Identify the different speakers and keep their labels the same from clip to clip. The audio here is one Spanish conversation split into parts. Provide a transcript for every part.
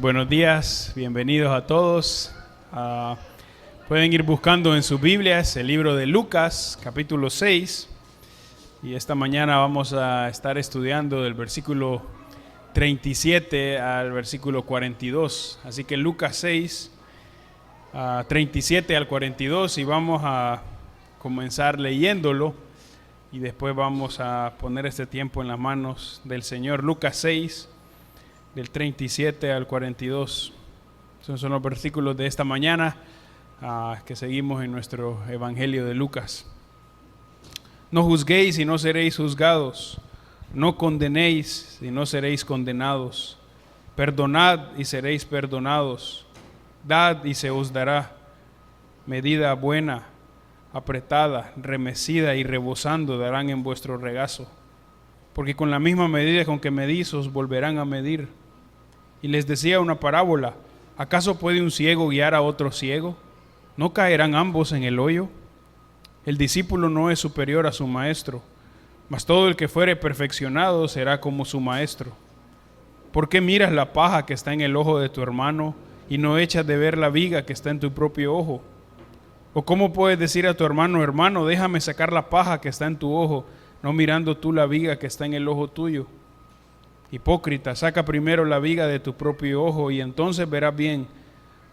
Speaker 1: Buenos días, bienvenidos a todos. Pueden ir buscando en sus Biblias el libro de Lucas, capítulo 6. Y esta mañana vamos a estar estudiando del versículo 37 al versículo 42. Así que Lucas 6, 37 al 42, y vamos a comenzar leyéndolo. Y después vamos a poner este tiempo en las manos del Señor. Lucas 6, del 37 al 42. Esos son los versículos de esta mañana que seguimos en nuestro Evangelio de Lucas. No juzguéis y no seréis juzgados. No condenéis y no seréis condenados. Perdonad y seréis perdonados. Dad y se os dará. Medida buena, apretada, remecida y rebosando darán en vuestro regazo. Porque con la misma medida con que medís os volverán a medir. Y les decía una parábola: ¿acaso puede un ciego guiar a otro ciego? ¿No caerán ambos en el hoyo? El discípulo no es superior a su maestro, mas todo el que fuere perfeccionado será como su maestro. ¿Por qué miras la paja que está en el ojo de tu hermano y no echas de ver la viga que está en tu propio ojo? ¿O cómo puedes decir a tu hermano: hermano, déjame sacar la paja que está en tu ojo, no mirando tú la viga que está en el ojo tuyo? Hipócrita, saca primero la viga de tu propio ojo y entonces verás bien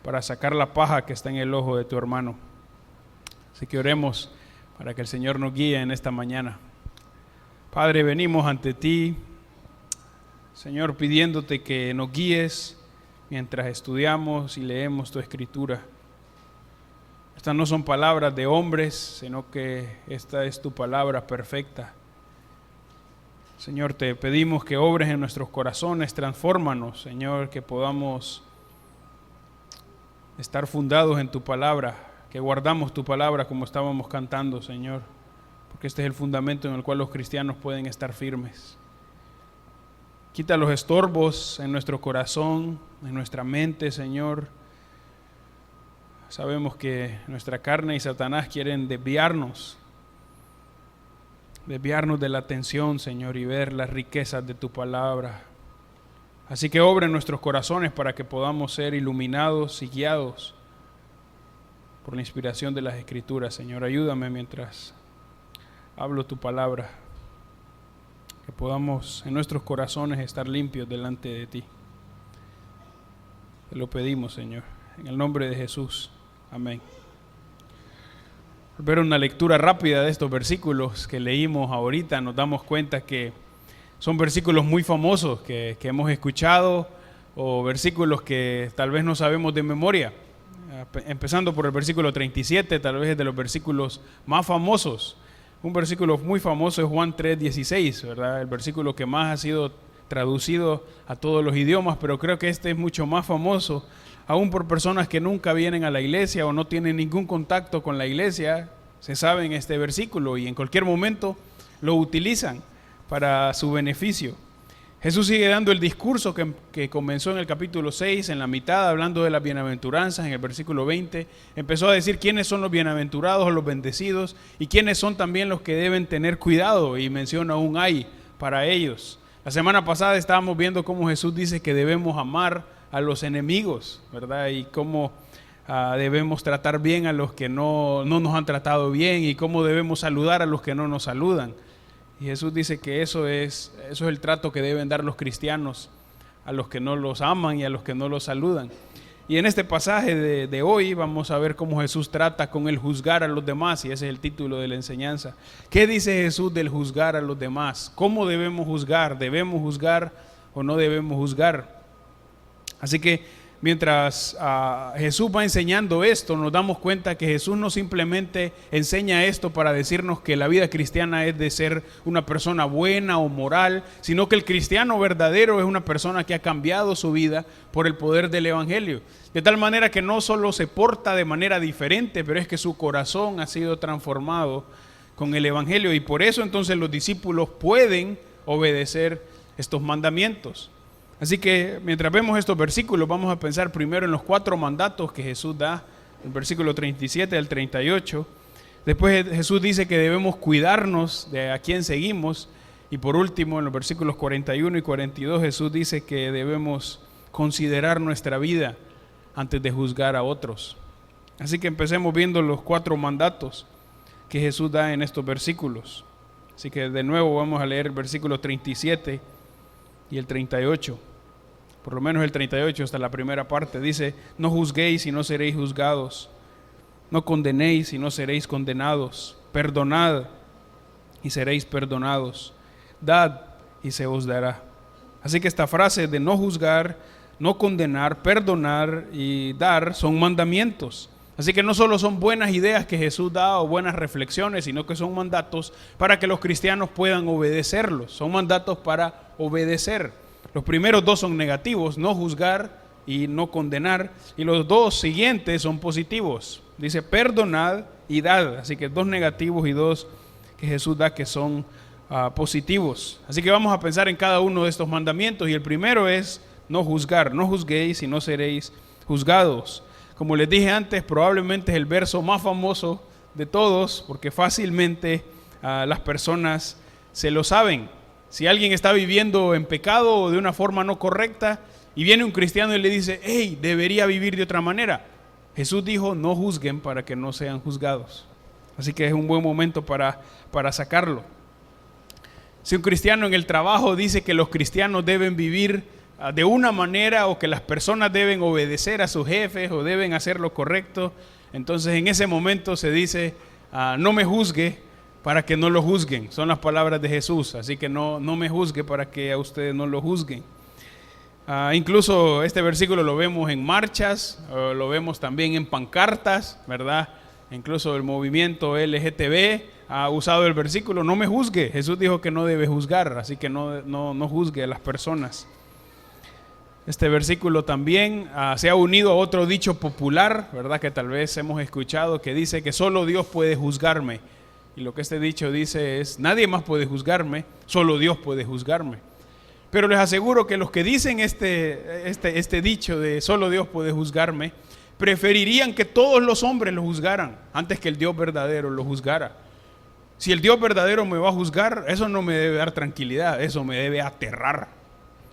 Speaker 1: para sacar la paja que está en el ojo de tu hermano. Así que oremos para que el Señor nos guíe en esta mañana. Padre, venimos ante ti, Señor, pidiéndote que nos guíes mientras estudiamos y leemos tu Escritura. Estas no son palabras de hombres, sino que esta es tu palabra perfecta. Señor, te pedimos que obres en nuestros corazones, transfórmanos, Señor, que podamos estar fundados en tu palabra, que guardamos tu palabra como estábamos cantando, Señor, porque este es el fundamento en el cual los cristianos pueden estar firmes. Quita los estorbos en nuestro corazón, en nuestra mente, Señor. Sabemos que nuestra carne y Satanás quieren desviarnos de la atención, Señor, y ver las riquezas de tu palabra. Así que obra en nuestros corazones para que podamos ser iluminados y guiados por la inspiración de las Escrituras. Señor, ayúdame mientras hablo tu palabra, que podamos en nuestros corazones estar limpios delante de ti. Te lo pedimos, Señor, en el nombre de Jesús. Amén. Al ver una lectura rápida de estos versículos que leímos ahorita, nos damos cuenta que son versículos muy famosos que hemos escuchado, o versículos que tal vez no sabemos de memoria. Empezando por el versículo 37, tal vez es de los versículos más famosos. Un versículo muy famoso es Juan 3:16, ¿verdad? El versículo que más ha sido traducido a todos los idiomas, pero creo que este es mucho más famoso, aún por personas que nunca vienen a la iglesia o no tienen ningún contacto con la iglesia. Se saben este versículo y en cualquier momento lo utilizan para su beneficio. Jesús sigue dando el discurso que comenzó en el capítulo 6, en la mitad, hablando de las bienaventuranzas. En el versículo 20 empezó a decir quiénes son los bienaventurados o los bendecidos y quiénes son también los que deben tener cuidado, y menciona un ay para ellos. La semana pasada estábamos viendo cómo Jesús dice que debemos amar a los enemigos, ¿verdad? Y cómo debemos tratar bien a los que no nos han tratado bien, y cómo debemos saludar a los que no nos saludan. Y Jesús dice que eso es el trato que deben dar los cristianos a los que no los aman y a los que no los saludan. Y en este pasaje de hoy vamos a ver cómo Jesús trata con el juzgar a los demás, y ese es el título de la enseñanza. ¿Qué dice Jesús del juzgar a los demás? ¿Cómo debemos juzgar? ¿Debemos juzgar o no debemos juzgar? Así que mientras Jesús va enseñando esto, nos damos cuenta que Jesús no simplemente enseña esto para decirnos que la vida cristiana es de ser una persona buena o moral, sino que el cristiano verdadero es una persona que ha cambiado su vida por el poder del Evangelio. De tal manera que no solo se porta de manera diferente, pero es que su corazón ha sido transformado con el Evangelio, y por eso entonces los discípulos pueden obedecer estos mandamientos. Así que mientras vemos estos versículos, vamos a pensar primero en los 4 mandatos que Jesús da, el versículo 37 al 38. Después Jesús dice que debemos cuidarnos de a quién seguimos. Y por último, en los versículos 41 y 42, Jesús dice que debemos considerar nuestra vida antes de juzgar a otros. Así que empecemos viendo los 4 mandatos que Jesús da en estos versículos. Así que de nuevo vamos a leer el versículo 37 y el 38. Por lo menos el 38 hasta la primera parte. Dice: no juzguéis y no seréis juzgados. No condenéis y no seréis condenados. Perdonad y seréis perdonados. Dad y se os dará. Así que esta frase de no juzgar, no condenar, perdonar y dar son mandamientos. Así que no solo son buenas ideas que Jesús da o buenas reflexiones, sino que son mandatos para que los cristianos puedan obedecerlos. Son mandatos para obedecer. Los primeros 2 son negativos: no juzgar y no condenar. Y los 2 siguientes son positivos. Dice: perdonad y dad. Así que 2 negativos y 2 que Jesús da que son positivos. Así que vamos a pensar en cada uno de estos mandamientos. Y el primero es no juzgar. No juzguéis y no seréis juzgados. Como les dije antes, probablemente es el verso más famoso de todos, porque fácilmente las personas se lo saben. Si alguien está viviendo en pecado o de una forma no correcta y viene un cristiano y le dice: hey, debería vivir de otra manera, Jesús dijo: no juzguen para que no sean juzgados. Así que es un buen momento para sacarlo. Si un cristiano en el trabajo dice que los cristianos deben vivir de una manera, o que las personas deben obedecer a sus jefes o deben hacer lo correcto, entonces en ese momento se dice: no me juzgue para que no lo juzguen. Son las palabras de Jesús. Así que no me juzgue para que a ustedes no lo juzguen. Incluso este versículo lo vemos en marchas, lo vemos también en pancartas, ¿verdad? Incluso el movimiento LGTB ha usado el versículo: no me juzgue. Jesús dijo que no debe juzgar, así que no juzgue a las personas. Este versículo también se ha unido a otro dicho popular, ¿verdad? Que tal vez hemos escuchado, que dice que solo Dios puede juzgarme. Y lo que este dicho dice es: nadie más puede juzgarme, solo Dios puede juzgarme. Pero les aseguro que los que dicen este dicho de solo Dios puede juzgarme, preferirían que todos los hombres lo juzgaran antes que el Dios verdadero lo juzgara. Si el Dios verdadero me va a juzgar, eso no me debe dar tranquilidad, eso me debe aterrar.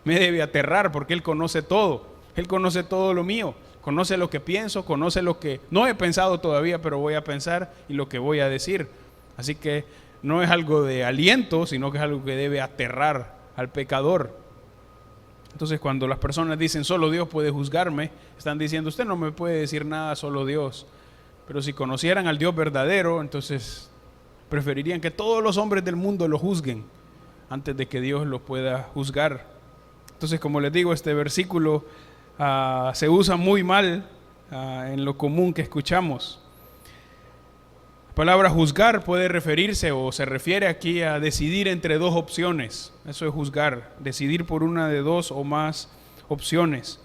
Speaker 1: Me debe aterrar, porque Él conoce todo. Él conoce todo lo mío. Conoce lo que pienso, conoce lo que no he pensado todavía, pero voy a pensar, y lo que voy a decir. Así que no es algo de aliento, sino que es algo que debe aterrar al pecador. Entonces, cuando las personas dicen solo Dios puede juzgarme, están diciendo: usted no me puede decir nada, solo Dios. Pero si conocieran al Dios verdadero, entonces preferirían que todos los hombres del mundo lo juzguen antes de que Dios lo pueda juzgar. Entonces, como les digo, este versículo se usa muy mal en lo común que escuchamos. La palabra juzgar puede referirse, o se refiere aquí, a decidir entre 2 opciones. Eso es juzgar, decidir por una de 2 o más opciones.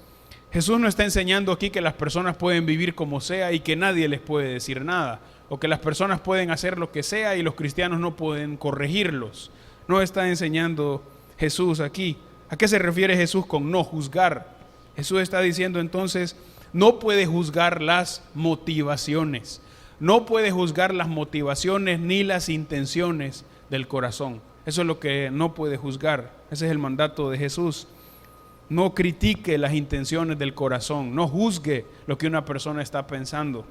Speaker 1: Jesús no está enseñando aquí que las personas pueden vivir como sea y que nadie les puede decir nada, o que las personas pueden hacer lo que sea y los cristianos no pueden corregirlos. No está enseñando Jesús aquí. ¿A qué se refiere Jesús con no juzgar? Jesús está diciendo entonces: no puede juzgar las motivaciones. No puede juzgar las motivaciones ni las intenciones del corazón. Eso es lo que no puede juzgar. Ese es el mandato de Jesús. No critique las intenciones del corazón. No juzgue lo que una persona está pensando.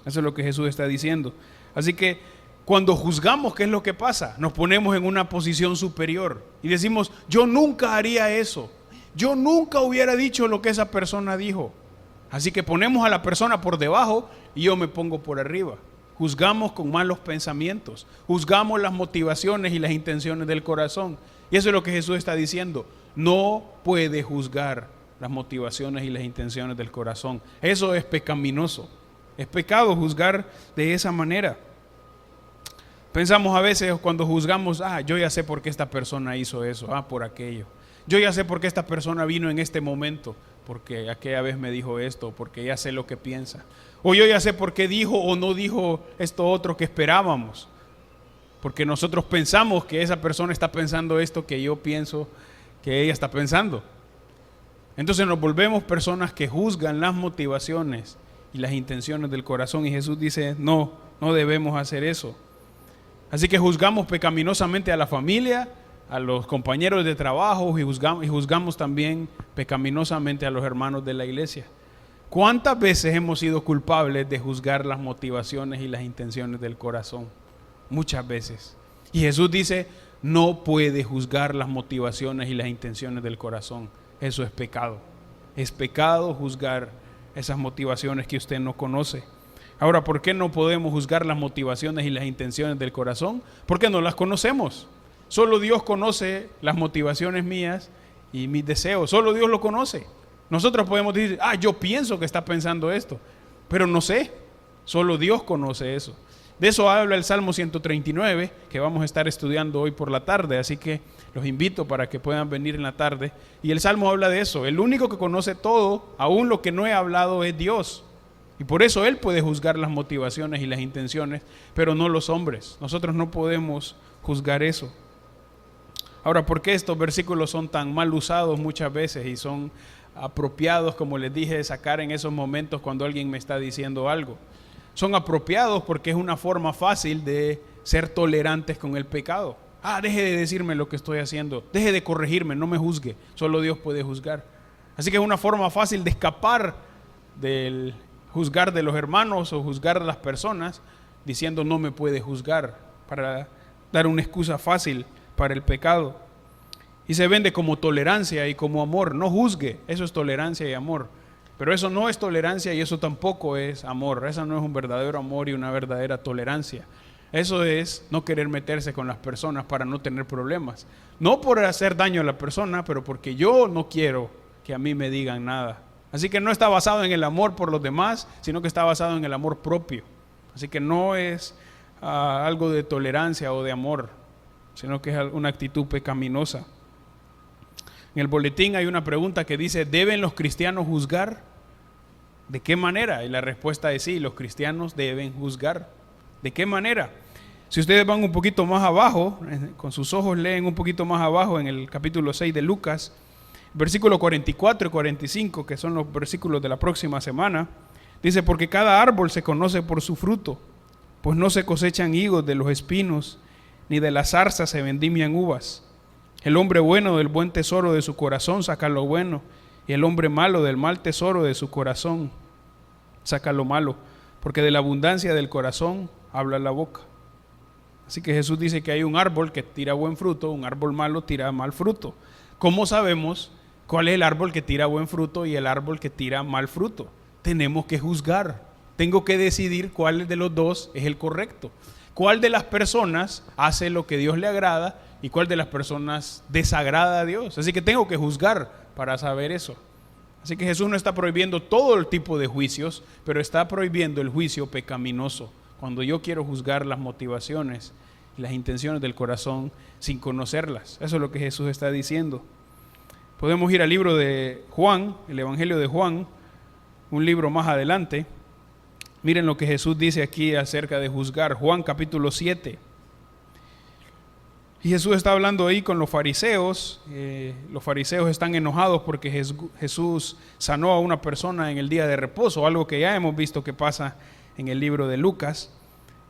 Speaker 1: Eso es lo que Jesús está diciendo. Así que cuando juzgamos, ¿qué es lo que pasa? Nos ponemos en una posición superior y decimos: yo nunca haría eso. Yo nunca hubiera dicho lo que esa persona dijo. Así que ponemos a la persona por debajo y yo me pongo por arriba. Juzgamos con malos pensamientos. Juzgamos las motivaciones y las intenciones del corazón. Y eso es lo que Jesús está diciendo. No puede juzgar las motivaciones y las intenciones del corazón. Eso es pecaminoso. Es pecado juzgar de esa manera. Pensamos a veces cuando juzgamos: yo ya sé por qué esta persona hizo eso, por aquello. Yo ya sé por qué esta persona vino en este momento, porque aquella vez me dijo esto, porque ya sé lo que piensa. O yo ya sé por qué dijo o no dijo esto otro que esperábamos, porque nosotros pensamos que esa persona está pensando esto que yo pienso que ella está pensando. Entonces nos volvemos personas que juzgan las motivaciones y las intenciones del corazón, y Jesús dice: no debemos hacer eso. Así que juzgamos pecaminosamente a la familia, a los compañeros de trabajo y juzgamos también pecaminosamente a los hermanos de la iglesia. ¿Cuántas veces hemos sido culpables de juzgar las motivaciones y las intenciones del corazón? Muchas veces. Y Jesús dice, no puede juzgar las motivaciones y las intenciones del corazón. Eso es pecado. Es pecado juzgar esas motivaciones que usted no conoce. Ahora, ¿por qué no podemos juzgar las motivaciones y las intenciones del corazón? Porque no las conocemos. Solo Dios conoce las motivaciones mías y mis deseos. Solo Dios lo conoce. Nosotros podemos decir, yo pienso que está pensando esto, pero no sé. Solo Dios conoce eso. De eso habla el Salmo 139, que vamos a estar estudiando hoy por la tarde, así que los invito para que puedan venir en la tarde. Y el Salmo habla de eso. El único que conoce todo, aún lo que no he hablado, es Dios. Y por eso Él puede juzgar las motivaciones y las intenciones, pero no los hombres. Nosotros no podemos juzgar eso. Ahora, ¿por qué estos versículos son tan mal usados muchas veces y son apropiados, como les dije, de sacar en esos momentos cuando alguien me está diciendo algo? Son apropiados porque es una forma fácil de ser tolerantes con el pecado. Deje de decirme lo que estoy haciendo, deje de corregirme, no me juzgue, solo Dios puede juzgar. Así que es una forma fácil de escapar del juzgar de los hermanos o juzgar de las personas, diciendo no me puede juzgar, para dar una excusa fácil para el pecado. Y se vende como tolerancia y como amor. No juzgue, eso es tolerancia y amor. Pero eso no es tolerancia y eso tampoco es amor. Eso no es un verdadero amor y una verdadera tolerancia. Eso es no querer meterse con las personas para no tener problemas. No por hacer daño a la persona, pero porque yo no quiero que a mí me digan nada. Así que no está basado en el amor por los demás, sino que está basado en el amor propio. Así que no es algo de tolerancia o de amor, sino que es una actitud pecaminosa. En el boletín hay una pregunta que dice, ¿deben los cristianos juzgar? ¿De qué manera? Y la respuesta es sí, los cristianos deben juzgar. ¿De qué manera? Si ustedes van un poquito más abajo, con sus ojos leen un poquito más abajo en el capítulo 6 de Lucas, versículo 44 y 45, que son los versículos de la próxima semana, dice, porque cada árbol se conoce por su fruto, pues no se cosechan higos de los espinos, ni de las zarzas se vendimian uvas. El hombre bueno del buen tesoro de su corazón saca lo bueno, y el hombre malo del mal tesoro de su corazón saca lo malo, porque de la abundancia del corazón habla la boca. Así que Jesús dice que hay un árbol que tira buen fruto, un árbol malo tira mal fruto. ¿Cómo sabemos cuál es el árbol que tira buen fruto y el árbol que tira mal fruto? Tenemos que juzgar. Tengo que decidir cuál de los dos es el correcto. ¿Cuál de las personas hace lo que Dios le agrada y cuál de las personas desagrada a Dios? Así que tengo que juzgar para saber eso. Así que Jesús no está prohibiendo todo el tipo de juicios, pero está prohibiendo el juicio pecaminoso. Cuando yo quiero juzgar las motivaciones y las intenciones del corazón sin conocerlas. Eso es lo que Jesús está diciendo. Podemos ir al libro de Juan, el Evangelio de Juan, un libro más adelante. Miren lo que Jesús dice aquí acerca de juzgar. Juan capítulo 7. Y Jesús está hablando ahí con los fariseos. Los fariseos están enojados porque Jesús sanó a una persona en el día de reposo, algo que ya hemos visto que pasa en el libro de Lucas.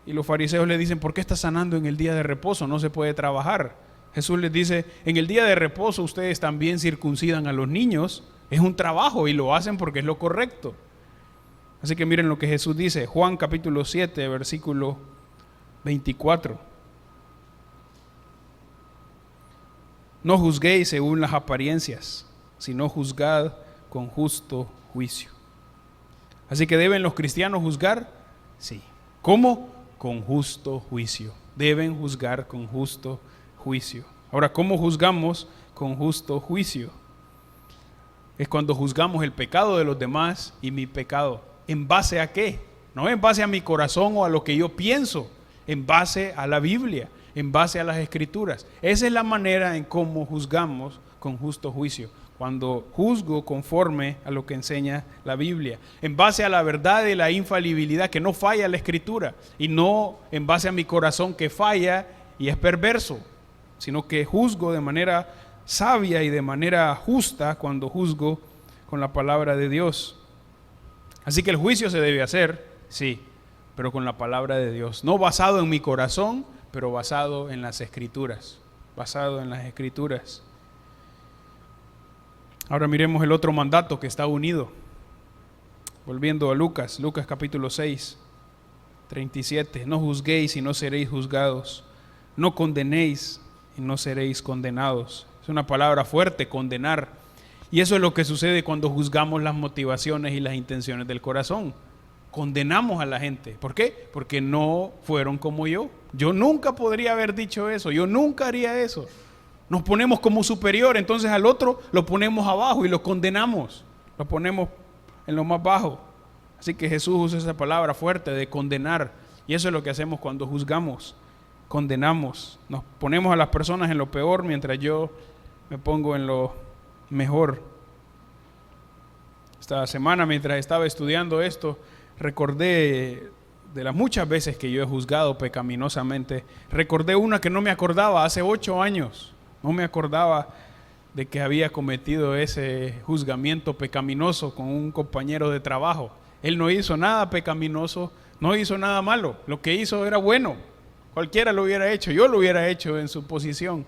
Speaker 1: Y los fariseos le dicen, ¿por qué está sanando en el día de reposo? No se puede trabajar. Jesús les dice, en el día de reposo ustedes también circuncidan a los niños. Es un trabajo y lo hacen porque es lo correcto. Así que miren lo que Jesús dice, Juan capítulo 7, versículo 24. No juzguéis según las apariencias, sino juzgad con justo juicio. Así que ¿deben los cristianos juzgar? Sí. ¿Cómo? Con justo juicio. Deben juzgar con justo juicio. Ahora, ¿cómo juzgamos con justo juicio? Es cuando juzgamos el pecado de los demás y mi pecado. ¿En base a qué? No en base a mi corazón o a lo que yo pienso, en base a la Biblia, en base a las Escrituras. Esa es la manera en cómo juzgamos con justo juicio. Cuando juzgo conforme a lo que enseña la Biblia, en base a la verdad y la infalibilidad, que no falla la Escritura, y no en base a mi corazón que falla y es perverso, sino que juzgo de manera sabia y de manera justa cuando juzgo con la palabra de Dios. Así que el juicio se debe hacer, sí, pero con la palabra de Dios, no basado en mi corazón, pero basado en las Escrituras. basado en las Escrituras. Ahora miremos el otro mandato que está unido. Volviendo a Lucas capítulo 6, 37. No juzguéis y no seréis juzgados. No condenéis y no seréis condenados. Es una palabra fuerte, condenar. Y eso es lo que sucede cuando juzgamos las motivaciones y las intenciones del corazón. Condenamos a la gente. ¿Por qué? Porque no fueron como yo. Yo nunca podría haber dicho eso. Yo nunca haría eso. Nos ponemos como superior, entonces al otro lo ponemos abajo y lo condenamos. Lo ponemos en lo más bajo. Así que Jesús usa esa palabra fuerte de condenar. Y eso es lo que hacemos cuando juzgamos. Condenamos. Nos ponemos a las personas en lo peor mientras yo me pongo en lo mejor. Esta semana, mientras estaba estudiando esto, recordé de las muchas veces que yo he juzgado pecaminosamente. Recordé una que no me acordaba hace 8 años. No me acordaba de que había cometido ese juzgamiento pecaminoso con un compañero de trabajo. Él no hizo nada pecaminoso, no hizo nada malo. Lo que hizo era bueno. Cualquiera lo hubiera hecho, yo lo hubiera hecho en su posición.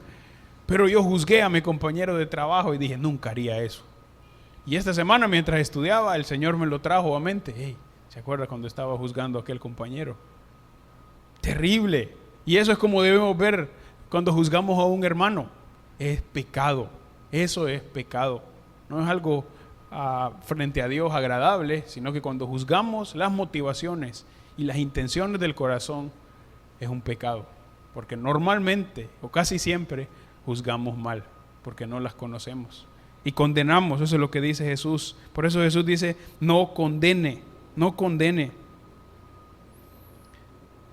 Speaker 1: Pero yo juzgué a mi compañero de trabajo y dije, nunca haría eso. Y esta semana, mientras estudiaba, el Señor me lo trajo a mente. Hey, ¿se acuerda cuando estaba juzgando a aquel compañero? Terrible. Y eso es como debemos ver cuando juzgamos a un hermano. Es pecado. Eso es pecado. No es algo frente a Dios agradable, sino que cuando juzgamos las motivaciones y las intenciones del corazón, es un pecado. Porque normalmente, o casi siempre, juzgamos mal, porque no las conocemos. Y condenamos, eso es lo que dice Jesús. Por eso Jesús dice, no condene, no condene.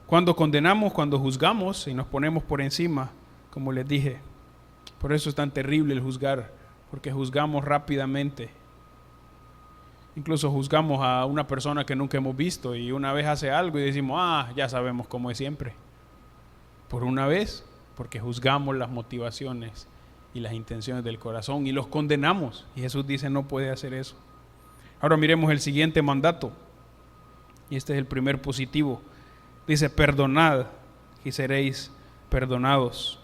Speaker 1: Cuando condenamos, cuando juzgamos y nos ponemos por encima, como les dije, por eso es tan terrible el juzgar, porque juzgamos rápidamente. Incluso juzgamos a una persona que nunca hemos visto y una vez hace algo y decimos, ya sabemos cómo es siempre. Por una vez, porque juzgamos las motivaciones y las intenciones del corazón y los condenamos. Y Jesús dice, no puede hacer eso. Ahora miremos el siguiente mandato. Y este es el primer positivo. Dice, perdonad y seréis perdonados.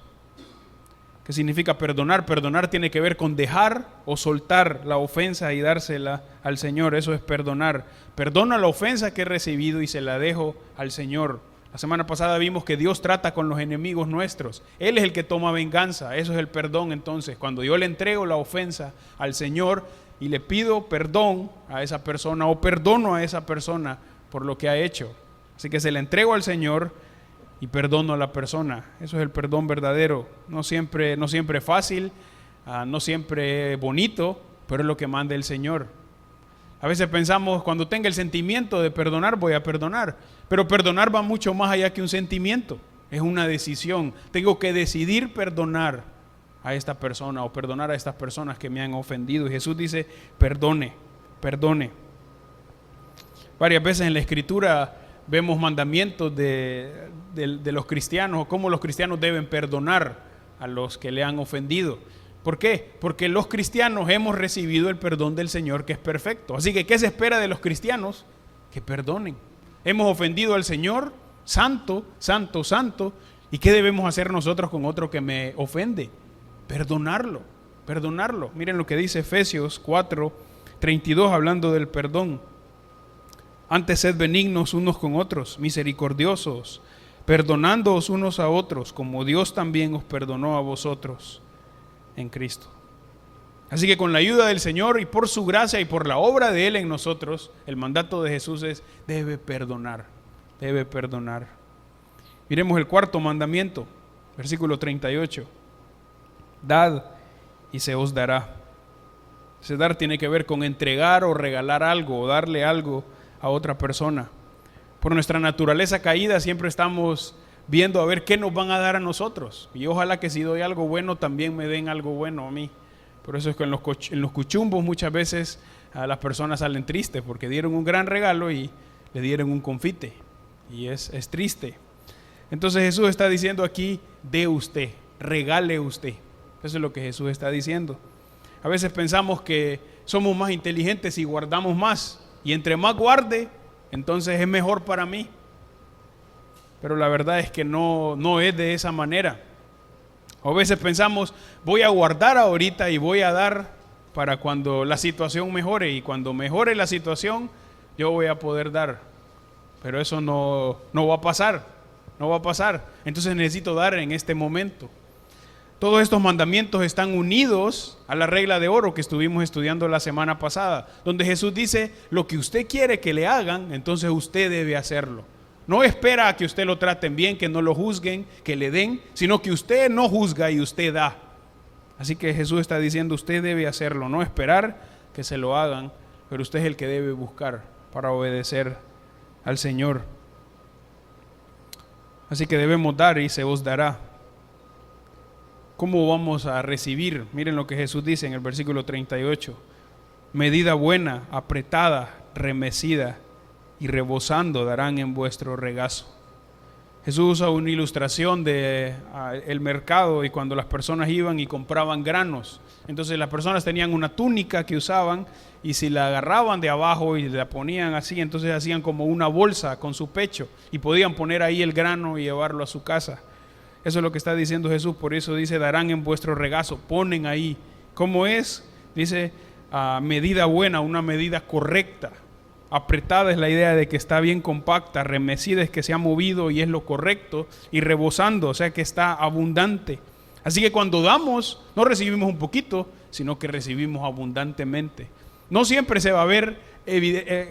Speaker 1: ¿Qué significa perdonar? Perdonar tiene que ver con dejar o soltar la ofensa y dársela al Señor. Eso es perdonar. Perdono la ofensa que he recibido y se la dejo al Señor. La semana pasada vimos que Dios trata con los enemigos nuestros. Él es el que toma venganza. Eso es el perdón entonces. Cuando yo le entrego la ofensa al Señor y le pido perdón a esa persona o perdono a esa persona por lo que ha hecho. Así que se la entrego al Señor y perdono a la persona. Eso es el perdón verdadero. No siempre es fácil, no siempre bonito, pero es lo que manda el Señor. A veces pensamos, cuando tenga el sentimiento de perdonar, voy a perdonar. Pero perdonar va mucho más allá que un sentimiento. Es una decisión. Tengo que decidir perdonar a esta persona o perdonar a estas personas que me han ofendido. Y Jesús dice, perdone, perdone. Varias veces en la Escritura vemos mandamientos de los cristianos o cómo los cristianos deben perdonar a los que le han ofendido. ¿Por qué? Porque los cristianos hemos recibido el perdón del Señor que es perfecto. Así que, ¿qué se espera de los cristianos? Que perdonen. Hemos ofendido al Señor, santo, santo, santo. ¿Y qué debemos hacer nosotros con otro que me ofende? Perdonarlo, perdonarlo. Miren lo que dice Efesios 4:32 hablando del perdón. Antes sed benignos unos con otros, misericordiosos, perdonándoos unos a otros, como Dios también os perdonó a vosotros en Cristo. Así que con la ayuda del Señor y por su gracia y por la obra de Él en nosotros, el mandato de Jesús es, debe perdonar, debe perdonar. Miremos el cuarto mandamiento, versículo 38. Dad y se os dará. Ese dar tiene que ver con entregar o regalar algo o darle algo a otra persona. Por nuestra naturaleza caída siempre estamos viendo a ver qué nos van a dar a nosotros. Y ojalá que si doy algo bueno también me den algo bueno a mí. Por eso es que en los cuchumbos muchas veces a las personas salen tristes porque dieron un gran regalo y le dieron un confite. Y es triste. Entonces Jesús está diciendo aquí, dé usted, regale usted. Eso es lo que Jesús está diciendo. A veces pensamos que somos más inteligentes y guardamos más. Y entre más guarde, entonces es mejor para mí. Pero la verdad es que no es de esa manera. A veces pensamos, voy a guardar ahorita y voy a dar para cuando la situación mejore, y cuando mejore la situación yo voy a poder dar. Pero eso no va a pasar, no va a pasar. Entonces necesito dar en este momento. Todos estos mandamientos están unidos a la regla de oro que estuvimos estudiando la semana pasada, donde Jesús dice, lo que usted quiere que le hagan, entonces usted debe hacerlo. No espera a que usted lo traten bien, que no lo juzguen, que le den, sino que usted no juzga y usted da. Así que Jesús está diciendo, usted debe hacerlo, no esperar que se lo hagan, pero usted es el que debe buscar para obedecer al Señor. Así que debemos dar y se os dará. ¿Cómo vamos a recibir? Miren lo que Jesús dice en el versículo 38. Medida buena, apretada, remecida y rebosando darán en vuestro regazo. Jesús usa una ilustración de el mercado, y cuando las personas iban y compraban granos, entonces las personas tenían una túnica que usaban, y si la agarraban de abajo y la ponían así, entonces hacían como una bolsa con su pecho y podían poner ahí el grano y llevarlo a su casa. Eso es lo que está diciendo Jesús, por eso dice, darán en vuestro regazo, ponen ahí. ¿Cómo es? Dice, medida buena, una medida correcta. Apretada es la idea de que está bien compacta, remecida es que se ha movido y es lo correcto, y rebosando, o sea que está abundante. Así que cuando damos, no recibimos un poquito, sino que recibimos abundantemente. No siempre se va a ver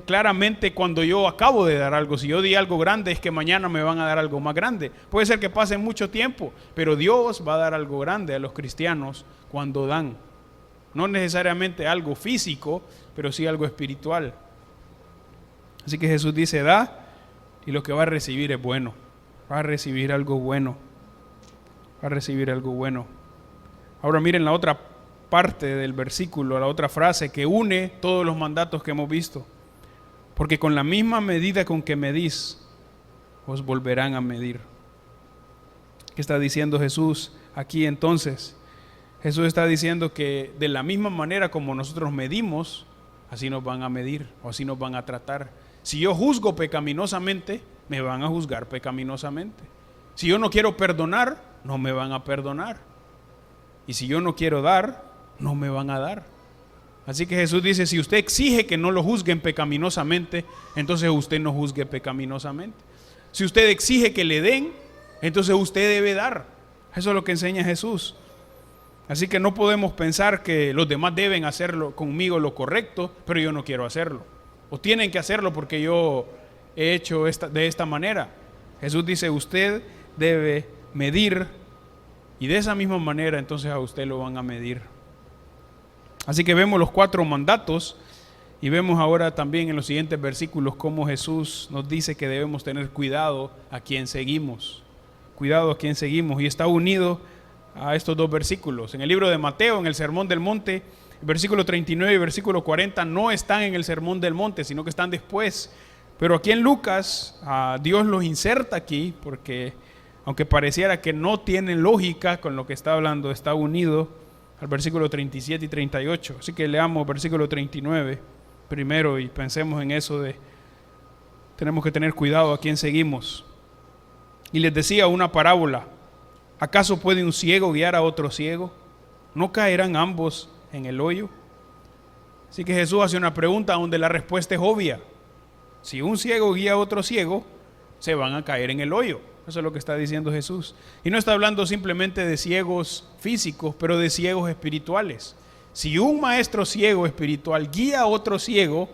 Speaker 1: claramente cuando yo acabo de dar algo. Si yo di algo grande, es que mañana me van a dar algo más grande. Puede ser que pase mucho tiempo, pero Dios va a dar algo grande a los cristianos cuando dan. No necesariamente algo físico, pero sí algo espiritual. Así que Jesús dice, da, y lo que va a recibir es bueno. Va a recibir algo bueno. Va a recibir algo bueno. Ahora miren la otra parte del versículo, la otra frase que une todos los mandatos que hemos visto. Porque con la misma medida con que medís, os volverán a medir. ¿Qué está diciendo Jesús aquí entonces? Jesús está diciendo que de la misma manera como nosotros medimos, así nos van a medir, o así nos van a tratar. Si yo juzgo pecaminosamente, me van a juzgar pecaminosamente. Si yo no quiero perdonar, no me van a perdonar. Y si yo no quiero dar, no me van a dar. Así que Jesús dice, si usted exige que no lo juzguen pecaminosamente, entonces usted no juzgue pecaminosamente. Si usted exige que le den, entonces usted debe dar. Eso es lo que enseña Jesús. Así que no podemos pensar que los demás deben hacerlo conmigo lo correcto, pero yo no quiero hacerlo. O tienen que hacerlo porque yo he hecho de esta manera. Jesús dice, usted debe medir, y de esa misma manera entonces a usted lo van a medir. Así que vemos los 4 mandatos, y vemos ahora también en los siguientes versículos cómo Jesús nos dice que debemos tener cuidado a quien seguimos. Cuidado a quien seguimos, y está unido a estos 2 versículos. En el libro de Mateo, en el Sermón del Monte, versículo 39 y versículo 40 no están en el Sermón del Monte, sino que están después. Pero aquí en Lucas, Dios los inserta aquí, porque aunque pareciera que no tienen lógica con lo que está hablando, está unido al versículo 37 y 38. Así que leamos versículo 39 primero y pensemos en eso de tenemos que tener cuidado a quién seguimos. Y les decía una parábola: ¿acaso puede un ciego guiar a otro ciego? ¿No caerán ambos en el hoyo? Así que Jesús hace una pregunta donde la respuesta es obvia. Si un ciego guía a otro ciego, se van a caer en el hoyo. Eso es lo que está diciendo Jesús. Y no está hablando simplemente de ciegos físicos, pero de ciegos espirituales. Si un maestro ciego espiritual guía a otro ciego,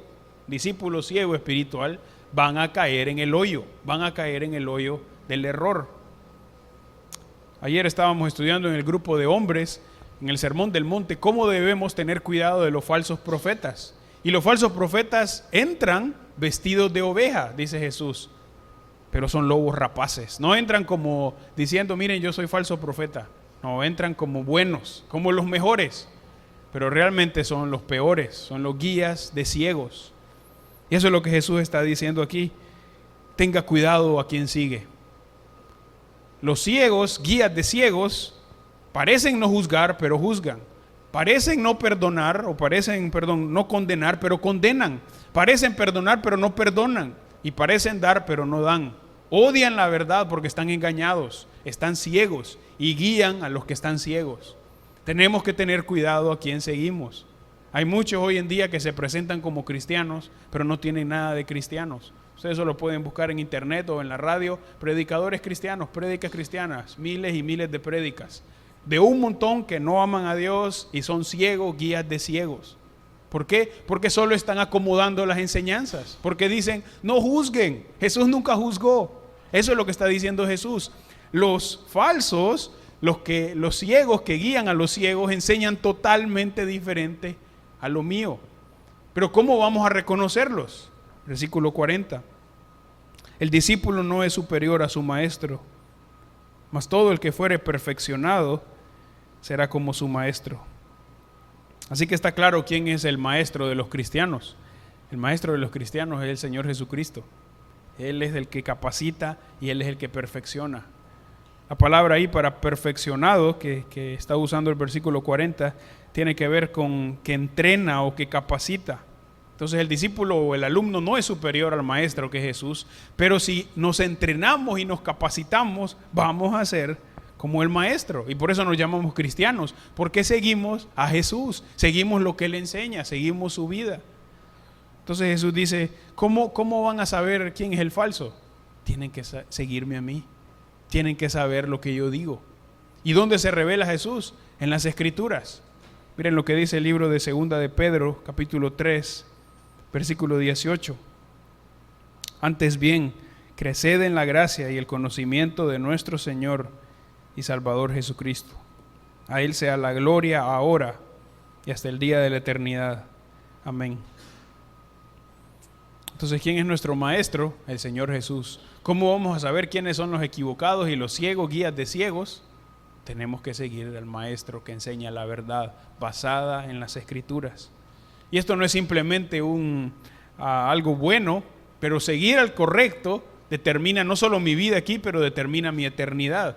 Speaker 1: discípulo ciego espiritual, van a caer en el hoyo. Van a caer en el hoyo del error. Ayer estábamos estudiando en el grupo de hombres, en el Sermón del Monte, cómo debemos tener cuidado de los falsos profetas. Y los falsos profetas entran vestidos de oveja, dice Jesús, pero son lobos rapaces. No entran como diciendo, miren, yo soy falso profeta. No, entran como buenos, como los mejores, pero realmente son los peores, son los guías de ciegos. Y eso es lo que Jesús está diciendo aquí. Tenga cuidado a quien sigue. Los ciegos, guías de ciegos, parecen no juzgar, pero juzgan. Parecen no perdonar, o parecen, no condenar, pero condenan. Parecen perdonar, pero no perdonan. Y parecen dar, pero no dan. Odian la verdad porque están engañados, están ciegos y guían a los que están ciegos. Tenemos que tener cuidado a quién seguimos. Hay muchos hoy en día que se presentan como cristianos, pero no tienen nada de cristianos. Ustedes eso lo pueden buscar en internet o en la radio. Predicadores cristianos, prédicas cristianas, miles y miles de prédicas. De un montón que no aman a Dios y son ciegos, guías de ciegos. ¿Por qué? Porque solo están acomodando las enseñanzas. Porque dicen, no juzguen. Jesús nunca juzgó. Eso es lo que está diciendo Jesús. Los falsos, los ciegos que guían a los ciegos, enseñan totalmente diferente a lo mío. Pero ¿cómo vamos a reconocerlos? Versículo 40. El discípulo no es superior a su maestro, mas todo el que fuere perfeccionado será como su maestro. Así que está claro quién es el maestro de los cristianos. El maestro de los cristianos es el Señor Jesucristo. Él es el que capacita y Él es el que perfecciona. La palabra ahí para perfeccionado, que está usando el versículo 40, tiene que ver con que entrena o que capacita. Entonces el discípulo o el alumno no es superior al maestro que es Jesús, pero si nos entrenamos y nos capacitamos, vamos a ser como el maestro, y por eso nos llamamos cristianos, porque seguimos a Jesús, seguimos lo que Él enseña, seguimos su vida. Entonces Jesús dice, ¿cómo van a saber quién es el falso? Tienen que seguirme a mí, tienen que saber lo que yo digo. ¿Y dónde se revela Jesús? En las Escrituras. Miren lo que dice el libro de Segunda de Pedro, capítulo 3, versículo 18. Antes bien, creced en la gracia y el conocimiento de nuestro Señor y Salvador Jesucristo. A Él sea la gloria ahora y hasta el día de la eternidad. Amén. Entonces, ¿quién es nuestro maestro? El Señor Jesús. ¿Cómo vamos a saber quiénes son los equivocados y los ciegos, guías de ciegos? Tenemos que seguir al maestro que enseña la verdad basada en las Escrituras. Y esto no es simplemente algo bueno, pero seguir al correcto determina no solo mi vida aquí, pero determina mi eternidad.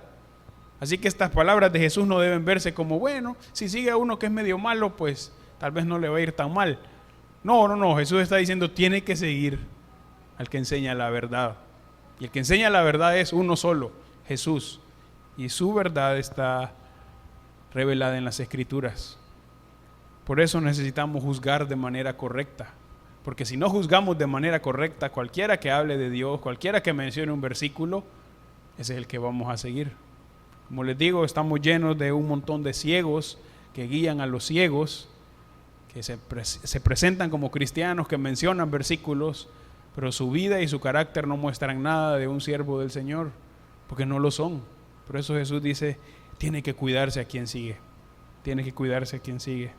Speaker 1: Así que estas palabras de Jesús no deben verse como, bueno, si sigue a uno que es medio malo, pues tal vez no le va a ir tan mal. No, Jesús está diciendo, tiene que seguir al que enseña la verdad. Y el que enseña la verdad es uno solo, Jesús. Y su verdad está revelada en las Escrituras. Por eso necesitamos juzgar de manera correcta. Porque si no juzgamos de manera correcta, cualquiera que hable de Dios, cualquiera que mencione un versículo, ese es el que vamos a seguir. Como les digo, estamos llenos de un montón de ciegos que guían a los ciegos, que se presentan como cristianos, que mencionan versículos, pero su vida y su carácter no muestran nada de un siervo del Señor, porque no lo son. Por eso Jesús dice, tiene que cuidarse a quien sigue. Tiene que cuidarse a quien sigue.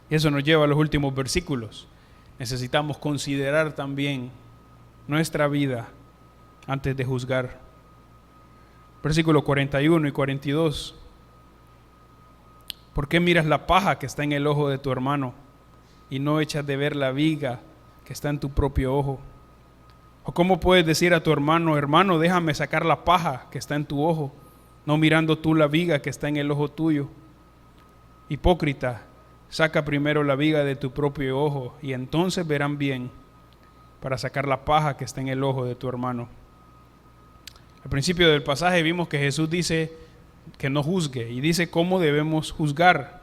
Speaker 1: Y eso nos lleva a los últimos versículos. Necesitamos considerar también nuestra vida antes de juzgar. Versículos 41 y 42. ¿Por qué miras la paja que está en el ojo de tu hermano y no echas de ver la viga que está en tu propio ojo? ¿O cómo puedes decir a tu hermano, hermano, déjame sacar la paja que está en tu ojo, no mirando tú la viga que está en el ojo tuyo? Hipócrita, saca primero la viga de tu propio ojo y entonces verán bien para sacar la paja que está en el ojo de tu hermano. Al principio del pasaje vimos que Jesús dice que no juzgue y dice cómo debemos juzgar.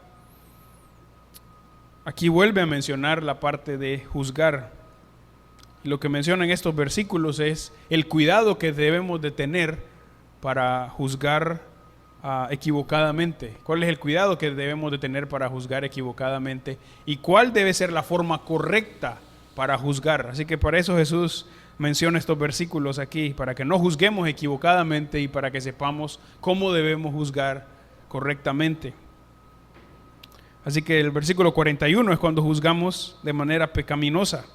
Speaker 1: Aquí vuelve a mencionar la parte de juzgar. Y lo que menciona en estos versículos es el cuidado que debemos de tener para juzgar equivocadamente. ¿Cuál es el cuidado que debemos de tener para juzgar equivocadamente? ¿Y cuál debe ser la forma correcta para juzgar? Así que para eso Jesús menciona estos versículos aquí, para que no juzguemos equivocadamente y para que sepamos cómo debemos juzgar correctamente. Así que el versículo 41 es cuando juzgamos de manera pecaminosa.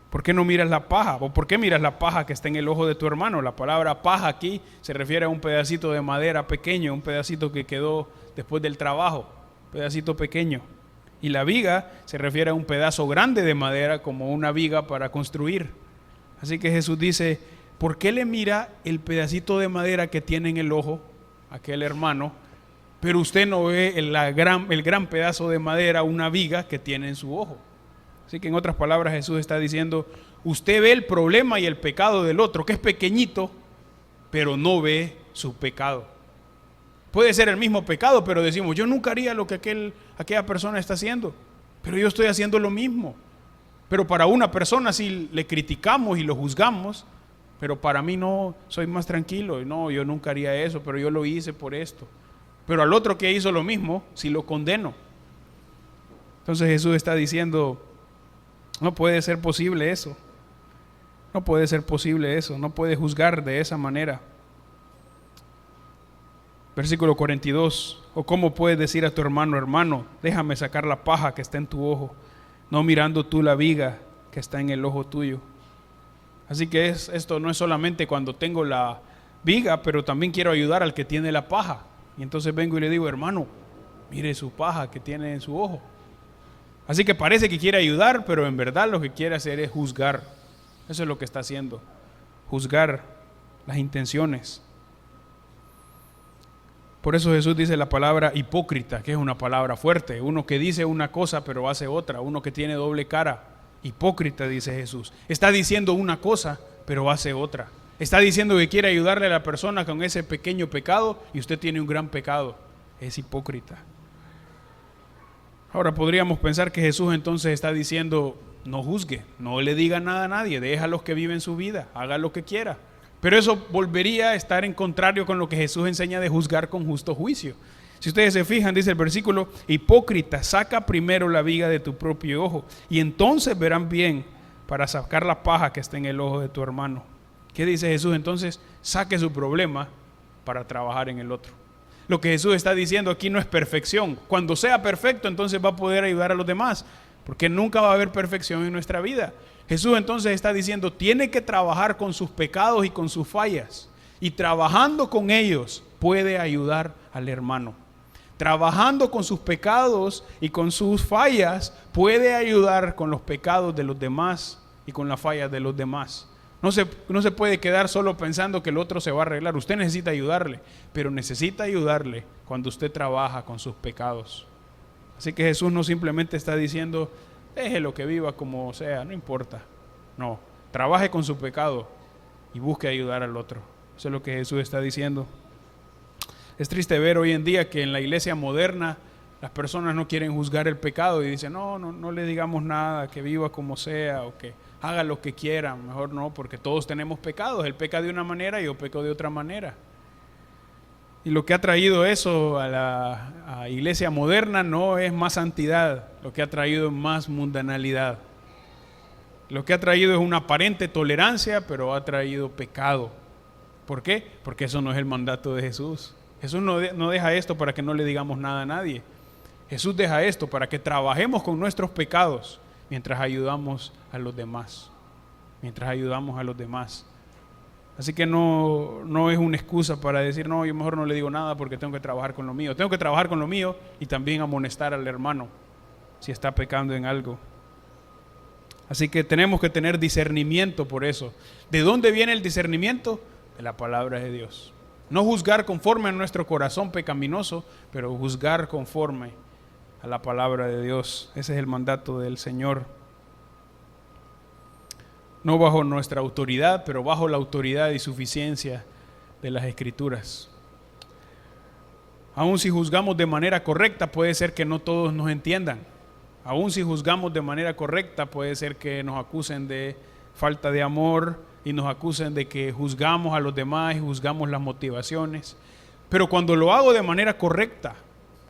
Speaker 1: ¿Por qué no miras la paja? ¿O por qué miras la paja que está en el ojo de tu hermano? La palabra paja aquí se refiere a un pedacito de madera pequeño, un pedacito que quedó después del trabajo, un pedacito pequeño. Y la viga se refiere a un pedazo grande de madera, como una viga para construir. Así que Jesús dice, ¿por qué le mira el pedacito de madera que tiene en el ojo aquel hermano, pero usted no ve el gran pedazo de madera, una viga que tiene en su ojo? Así que en otras palabras Jesús está diciendo, usted ve el problema y el pecado del otro, que es pequeñito, pero no ve su pecado. Puede ser el mismo pecado, pero decimos, yo nunca haría lo que aquella persona está haciendo, pero yo estoy haciendo lo mismo. Pero para una persona sí le criticamos y lo juzgamos, pero para mí no, soy más tranquilo. No, yo nunca haría eso, pero yo lo hice por esto. Pero al otro que hizo lo mismo, sí lo condeno. Entonces Jesús está diciendo, no puede ser posible eso. No puede ser posible eso. No puede juzgar de esa manera. Versículo 42. O cómo puedes decir a tu hermano, hermano, déjame sacar la paja que está en tu ojo, no mirando tú la viga que está en el ojo tuyo. Así que esto no es solamente cuando tengo la viga, pero también quiero ayudar al que tiene la paja. Y entonces vengo y le digo, hermano, mire su paja que tiene en su ojo. Así que parece que quiere ayudar, pero en verdad lo que quiere hacer es juzgar. Eso es lo que está haciendo, juzgar las intenciones. Por eso Jesús dice la palabra hipócrita, que es una palabra fuerte. Uno que dice una cosa pero hace otra. Uno que tiene doble cara. Hipócrita, dice Jesús. Está diciendo una cosa pero hace otra. Está diciendo que quiere ayudarle a la persona con ese pequeño pecado y usted tiene un gran pecado. Es hipócrita. Ahora podríamos pensar que Jesús entonces está diciendo, no juzgue, no le diga nada a nadie, deja a los que viven su vida, haga lo que quiera. Pero eso volvería a estar en contrario con lo que Jesús enseña de juzgar con justo juicio. Si ustedes se fijan, dice el versículo, hipócrita, saca primero la viga de tu propio ojo y entonces verán bien para sacar la paja que está en el ojo de tu hermano. ¿Qué dice Jesús? Entonces, saque su problema para trabajar en el otro. Lo que Jesús está diciendo aquí no es perfección. Cuando sea perfecto, entonces va a poder ayudar a los demás, porque nunca va a haber perfección en nuestra vida. Jesús entonces está diciendo, tiene que trabajar con sus pecados y con sus fallas. Y trabajando con ellos puede ayudar al hermano. Trabajando con sus pecados y con sus fallas puede ayudar con los pecados de los demás y con las fallas de los demás. No se puede quedar solo pensando que el otro se va a arreglar. Usted necesita ayudarle, pero necesita ayudarle cuando usted trabaja con sus pecados. Así que Jesús no simplemente está diciendo, déjelo que viva como sea, no importa. No, trabaje con su pecado y busque ayudar al otro. Eso es lo que Jesús está diciendo. Es triste ver hoy en día que en la iglesia moderna las personas no quieren juzgar el pecado y dicen, no le digamos nada, que viva como sea o que haga lo que quiera. Mejor no, porque todos tenemos pecados. Él peca de una manera y yo peco de otra manera. Y lo que ha traído eso a la iglesia moderna no es más santidad, lo que ha traído es más mundanalidad. Lo que ha traído es una aparente tolerancia, pero ha traído pecado. ¿Por qué? Porque eso no es el mandato de Jesús. Jesús no deja esto para que no le digamos nada a nadie. Jesús deja esto para que trabajemos con nuestros pecados mientras ayudamos a los demás. Mientras ayudamos a los demás. Así que no es una excusa para decir, no, yo mejor no le digo nada porque tengo que trabajar con lo mío. Tengo que trabajar con lo mío y también amonestar al hermano si está pecando en algo. Así que tenemos que tener discernimiento por eso. ¿De dónde viene el discernimiento? De la palabra de Dios. No juzgar conforme a nuestro corazón pecaminoso, pero juzgar conforme a la palabra de Dios. Ese es el mandato del Señor. No bajo nuestra autoridad, pero bajo la autoridad y suficiencia de las Escrituras. Aun si juzgamos de manera correcta, puede ser que no todos nos entiendan. Aun si juzgamos de manera correcta, puede ser que nos acusen de falta de amor y nos acusen de que juzgamos a los demás y juzgamos las motivaciones. Pero cuando lo hago de manera correcta,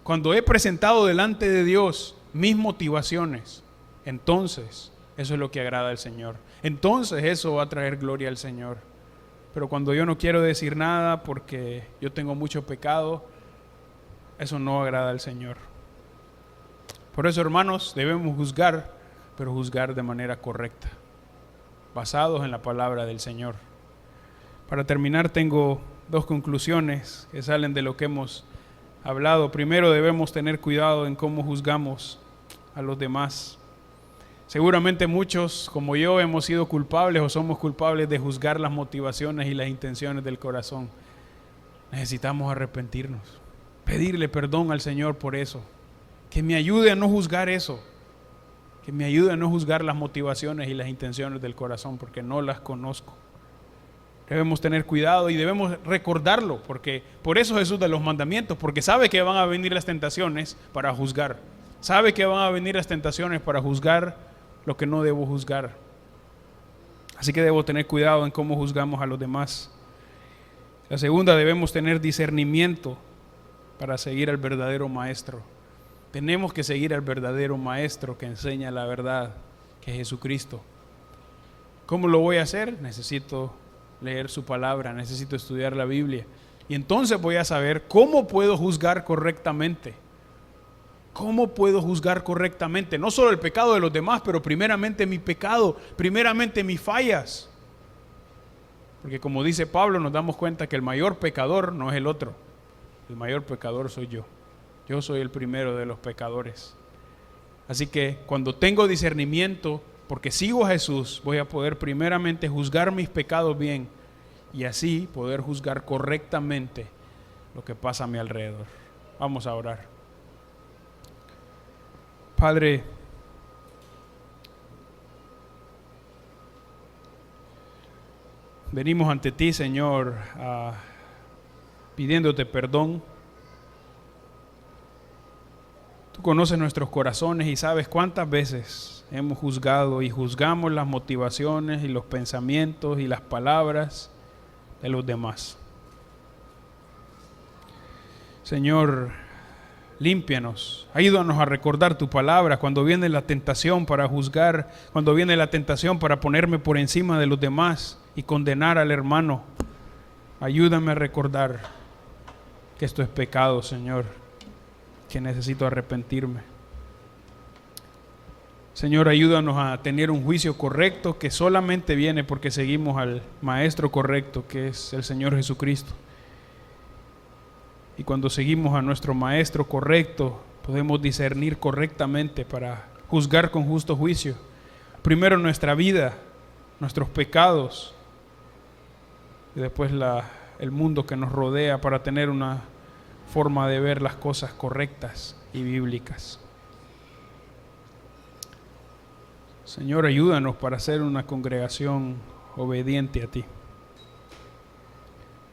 Speaker 1: cuando he presentado delante de Dios mis motivaciones, entonces eso es lo que agrada al Señor. Entonces eso va a traer gloria al Señor. Pero cuando yo no quiero decir nada porque yo tengo mucho pecado, eso no agrada al Señor. Por eso, hermanos, debemos juzgar, pero juzgar de manera correcta, basados en la palabra del Señor. Para terminar, tengo dos conclusiones que salen de lo que hemos hablado. Primero, debemos tener cuidado en cómo juzgamos a los demás. Seguramente muchos, como yo, hemos sido culpables o somos culpables de juzgar las motivaciones y las intenciones del corazón. Necesitamos arrepentirnos, pedirle perdón al Señor por eso. Que me ayude a no juzgar eso. Que me ayude a no juzgar las motivaciones y las intenciones del corazón, porque no las conozco. Debemos tener cuidado y debemos recordarlo, porque por eso Jesús da los mandamientos, porque sabe que van a venir las tentaciones para juzgar. Sabe que van a venir las tentaciones para juzgar lo que no debo juzgar. Así que debo tener cuidado en cómo juzgamos a los demás. La segunda, debemos tener discernimiento para seguir al verdadero maestro. Tenemos que seguir al verdadero maestro que enseña la verdad, que es Jesucristo. ¿Cómo lo voy a hacer? Necesito leer su palabra, necesito estudiar la Biblia. Y entonces voy a saber cómo puedo juzgar correctamente. ¿Cómo puedo juzgar correctamente? No solo el pecado de los demás, pero primeramente mi pecado, primeramente mis fallas. Porque como dice Pablo, nos damos cuenta que el mayor pecador no es el otro. El mayor pecador soy yo. Yo soy el primero de los pecadores. Así que cuando tengo discernimiento, porque sigo a Jesús, voy a poder primeramente juzgar mis pecados bien y así poder juzgar correctamente lo que pasa a mi alrededor. Vamos a orar. Padre, venimos ante ti, Señor, pidiéndote perdón. Tú conoces nuestros corazones y sabes cuántas veces hemos juzgado y juzgamos las motivaciones y los pensamientos y las palabras de los demás. Señor, límpianos, ayúdanos a recordar tu palabra cuando viene la tentación para juzgar, cuando viene la tentación para ponerme por encima de los demás y condenar al hermano. Ayúdame a recordar que esto es pecado, Señor, que necesito arrepentirme. Señor, ayúdanos a tener un juicio correcto que solamente viene porque seguimos al Maestro correcto, que es el Señor Jesucristo. Y cuando seguimos a nuestro Maestro correcto, podemos discernir correctamente para juzgar con justo juicio. Primero nuestra vida, nuestros pecados, y después el mundo que nos rodea para tener una forma de ver las cosas correctas y bíblicas. Señor, ayúdanos para ser una congregación obediente a ti.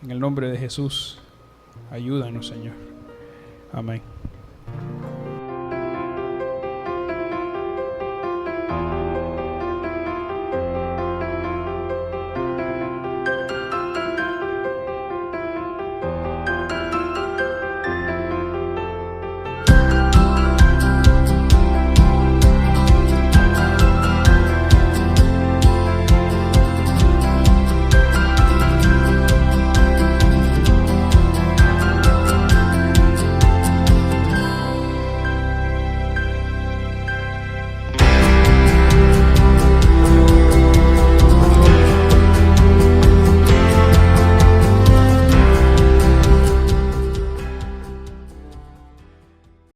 Speaker 1: En el nombre de Jesús, ayúdanos, Señor. Amén.